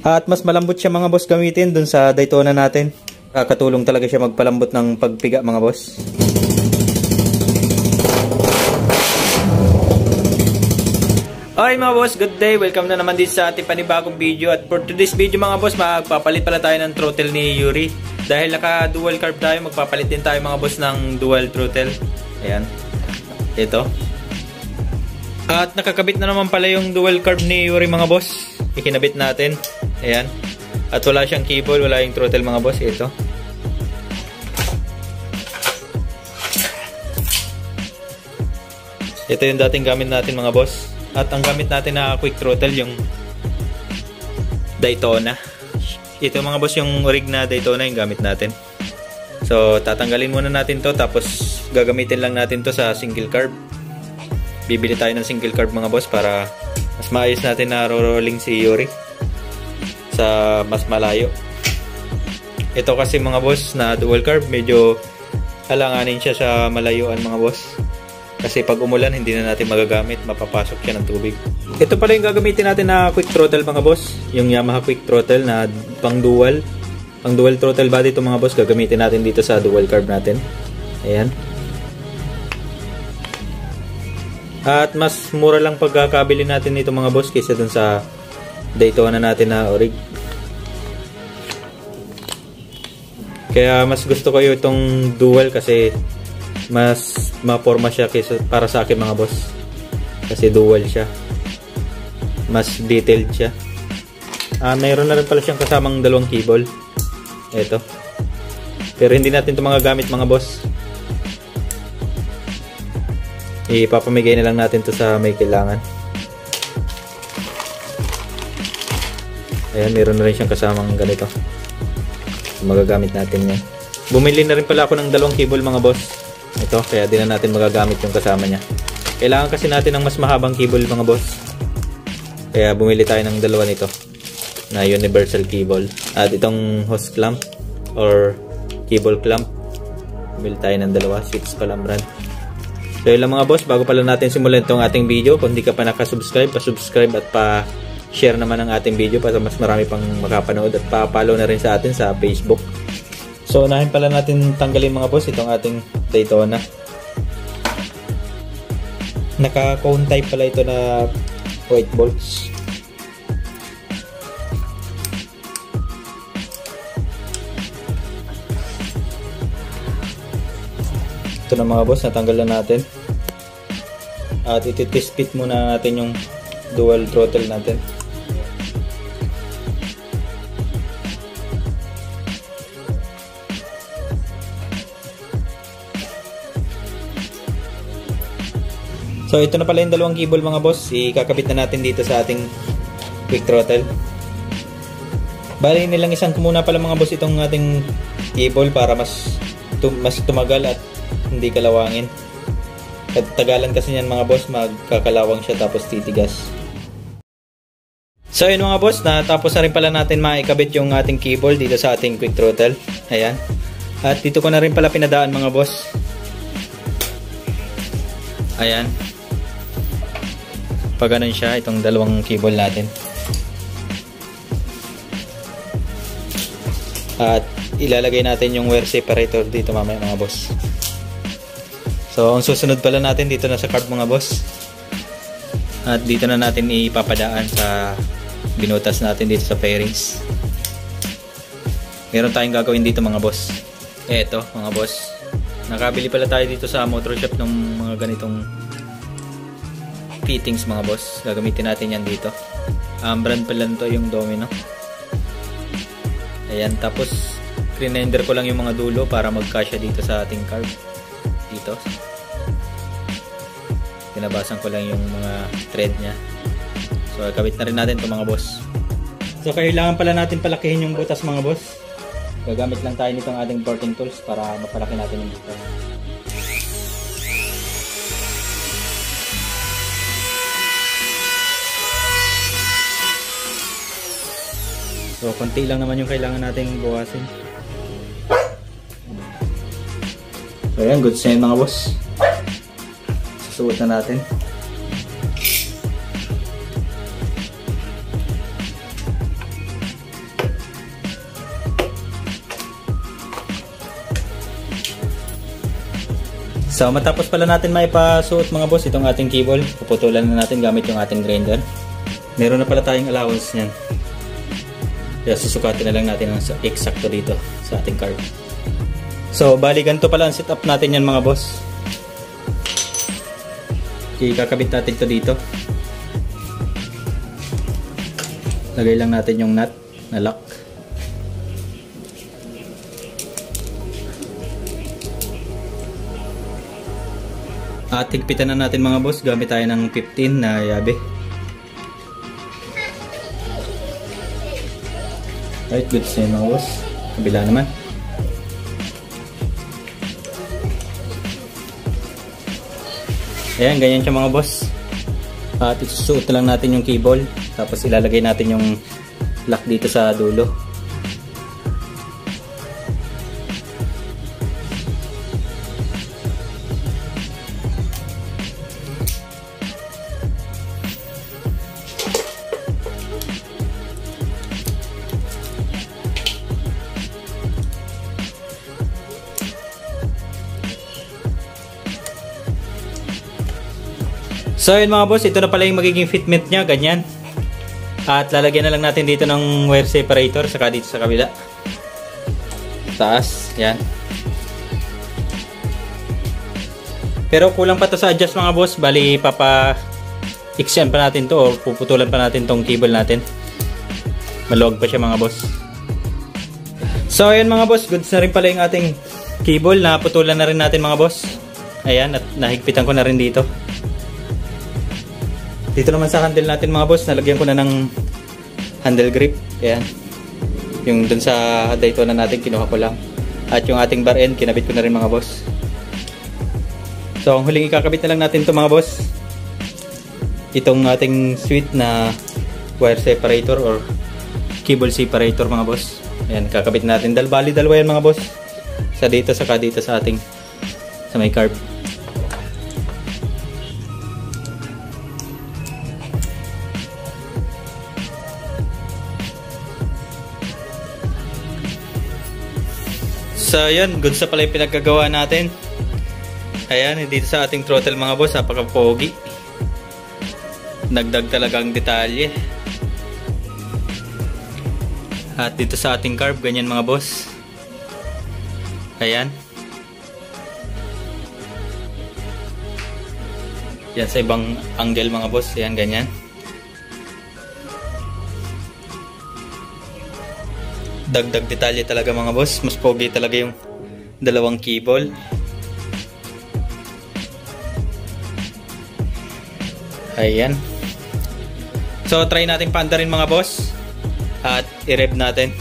At mas malambot siya mga boss gamitin dun sa Daytona natin. Katulong talaga siya magpalambot ng pagpiga mga boss. Okay mga boss, good day. Welcome na naman din sa ating panibagong video. At for today's video mga boss, magpapalit pala tayo ng throttle ni Yuri. Dahil naka dual carb tayo, magpapalit din tayo mga boss ng dual throttle. Ayan. Ito. At nakakabit na naman pala yung dual carb ni Yuri mga boss. Ikinabit natin. Ayan. At wala siyang cable, wala yung throttle mga boss. Ito. Ito yung dating gamit natin mga boss. At ang gamit natin na quick throttle yung Daytona. Ito mga boss yung rig na Daytona yung gamit natin. So tatanggalin muna natin to, tapos gagamitin lang natin to sa single carb. Bibili tayo ng single carb mga boss para mas maayos natin na rolling si Yuri sa mas malayo. Ito kasi mga boss na dual carb, medyo alanganin siya sa malayuan mga boss. Kasi pag umulan, hindi na natin magagamit, mapapasok siya ng tubig. Ito pala yung gagamitin natin na quick throttle mga boss. Yung Yamaha quick throttle na pang dual throttle body ito mga boss. Gagamitin natin dito sa dual carb natin. Ayan. At mas mura lang pagkakabili natin nito mga boss kaysa dun sa Daytona natin na orig. Kaya mas gusto ko itong dual kasi mas maporma siya kaysa para sa akin mga boss. Kasi dual siya. Mas detailed siya. Mayroon na rin pala siyang kasamang dalawang cable. Ito. Pero hindi natin ito mga gamit mga boss. Ipapamigay na lang natin ito sa may kailangan. Ayan, mayroon na rin siyang kasamang ganito. Magagamit natin yan. Bumili na rin pala ako ng dalawang cable mga boss. Ito, kaya di na natin magagamit yung kasama niya. Kailangan kasi natin ng mas mahabang cable mga boss. Kaya bumili tayo ng dalawa nito na universal cable. At itong hose clamp or cable clamp, bumili tayo ng dalawa. Switch pa lang brand. So yun lang mga boss, bago pala natin simulan itong ating video, kung di ka pa nakasubscribe, pa-subscribe at pa-share naman ang ating video para mas marami pang makapanood, at pa-follow na rin sa atin sa Facebook. So unahin pala natin tanggalin mga boss itong ating Daytona. Naka-cone type pala ito na white bolts. Ito na mga boss, natanggal na natin. At iti-test fit muna natin yung dual throttle natin. So ito na pala yung dalawang cable mga boss. Ikakabit na natin dito sa ating quick throttle. Bali nilang isang muna pala mga boss itong ating cable para mas tumagal at hindi kalawangin. At tagalan kasi niyan mga boss, magkakalawang siya tapos titigas. So yun mga boss, natapos na rin pala natin maikabit yung ating cable dito sa ating quick throttle. Ayan. At dito ko na rin pala pinadaan mga boss. Ayan. Pag ganun siya, itong dalawang cable natin. At ilalagay natin yung wire separator dito mamaya mga boss. So ang susunod pala natin dito na sa carb mga boss. At dito na natin ipapadaan sa binutas natin dito sa fairings. Meron tayong gagawin dito mga boss. Eto mga boss, nakabili pala tayo dito sa motor shop ng mga ganitong fittings mga boss. Gagamitin natin yan dito. Brand pala nito yung Domino. Ayan, tapos grinder ko lang yung mga dulo para magkasya dito sa ating carb. Dito. Pinabasan ko lang yung mga thread nya. So kabit na rin natin ito mga boss. So kailangan pala natin palakihin yung butas mga boss. Gagamit lang tayo nitong ating porting tools para mapalaki natin yung butas. So konti lang naman yung kailangan nating buwasin. So ayan, good sign mga boss. Susuot na natin. So matapos pala natin maipasuot mga boss itong ating cable, puputulan na natin gamit yung ating grinder. Meron na pala tayong allowance niyan. Kaya susukatin na lang natin ang eksakto dito sa ating card. So bali ganito pala ang setup natin yan mga boss. Ikakabit natin to dito. Lagay lang natin yung nut na lock. At higpitan na natin mga boss, gamit tayo ng 15 na yabe. Right, good sa mga boss. Kabila naman. Ayan, ganyan siya mga boss. At isusuot na lang natin yung cable. Tapos ilalagay natin yung lock dito sa dulo. So yun mga boss, ito na pala yung magiging fitment nya, ganyan. At lalagyan na lang natin dito ng wire separator, saka dito sa kabila. Taas, yan. Pero kulang pa to sa adjust mga boss, bali extend pa natin to o puputulan pa natin tong cable natin. Maluwag pa siya mga boss. So ayun mga boss, goods na rin pala yung ating cable na putulan na rin natin mga boss. Ayan, at nahigpitan ko na rin dito. Dito naman sa handle natin mga boss, nalagyan ko na ng handle grip. Ayan. Yung dun sa Daytona natin, kinuha ko lang. At yung ating bar end, kinabit ko na rin mga boss. So, ang huling ikakabit na lang natin to mga boss. Itong ating sweet na wire separator or cable separator mga boss. Ayan, kakabit natin. Bali, dalawa yan mga boss. Sa dito, saka dito sa ating sa may carb. So yun, goods na pala yung pinagkagawa natin. Ayan, dito sa ating throttle mga boss, napaka-pogi. Nagdag talagang detalye. At dito sa ating carb, ganyan mga boss. Ayan. Yan sa ibang angle mga boss, ayan ganyan. Dagdag detalye talaga mga boss. Mas pogi talaga yung dalawang cable. Ayan. So try natin paandarin mga boss. At i-rev natin.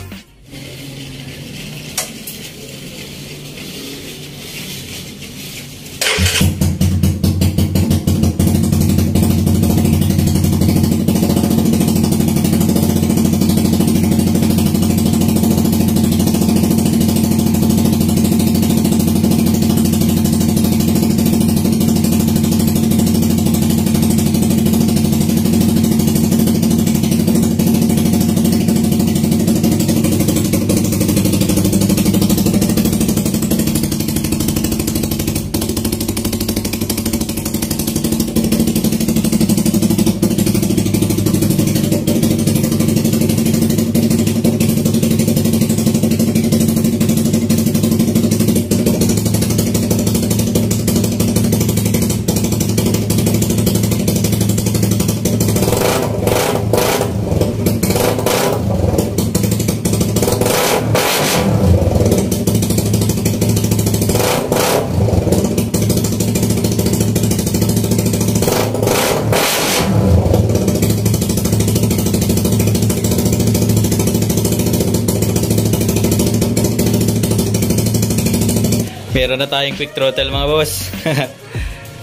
Meron na tayong quick throttle mga boss.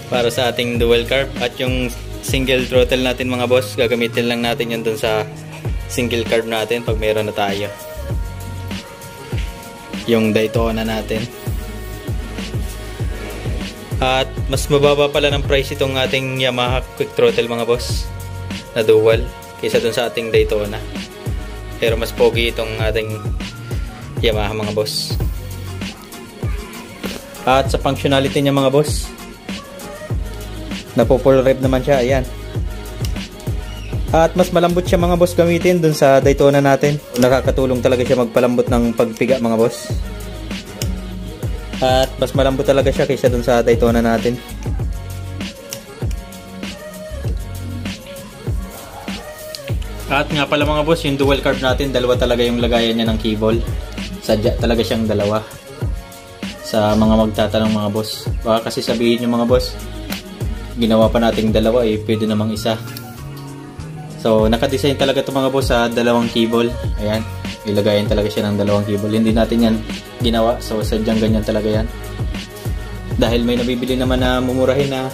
Para sa ating dual carb. At yung single throttle natin mga boss, gagamitin lang natin yun dun sa single carb natin pag meron na tayo. Yung Daytona natin. At mas mababa pala ng price itong ating Yamaha quick throttle mga boss na dual kaysa dun sa ating Daytona. Pero mas pogi itong ating Yamaha mga boss. At sa functionality niya mga boss, napo-full rev naman siya, ayan. At mas malambot siya mga boss gamitin dun sa Daytona natin. Nakakatulong talaga siya magpalambot ng pagpiga mga boss. At mas malambot talaga siya kaysa dun sa Daytona natin. At nga pala mga boss, yung dual carb natin, dalawa talaga yung lagayan niya ng cable. Sadya talaga siyang dalawa. Sa mga magtatanong mga boss, baka kasi sabihin nyo mga boss, ginawa pa nating dalawa pwede namang isa. So, naka-design talaga ito mga boss sa dalawang cable. Ayan, ilagayan talaga siya ng dalawang cable. Hindi natin yan ginawa. So, sadyang ganyan talaga yan. Dahil may nabibili naman na mumurahin na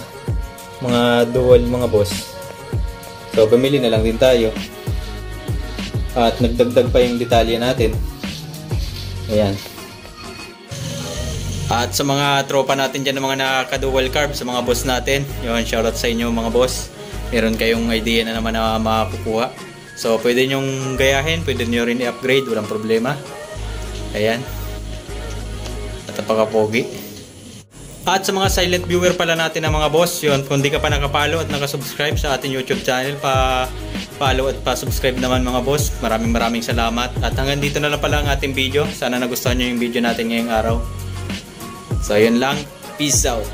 mga dual mga boss. So, bumili na lang din tayo. At nagdagdag pa yung detalye natin. Ayan. At sa mga tropa natin dyan, mga naka-dual carb, sa mga boss natin, yun, shoutout sa inyo mga boss. Meron kayong idea na naman na makakukuha. So, pwede nyong gayahin, pwede nyo rin i-upgrade, walang problema. Ayan. At napaka-pogi. At sa mga silent viewer pala natin na mga boss, yun, kung di ka pa nakapalo at nakasubscribe sa ating YouTube channel, pa-follow at pa-subscribe naman mga boss. Maraming salamat. At hanggang dito na lang pala ang ating video. Sana nagustuhan nyo yung video natin ngayong araw. So, yun lang. Peace out.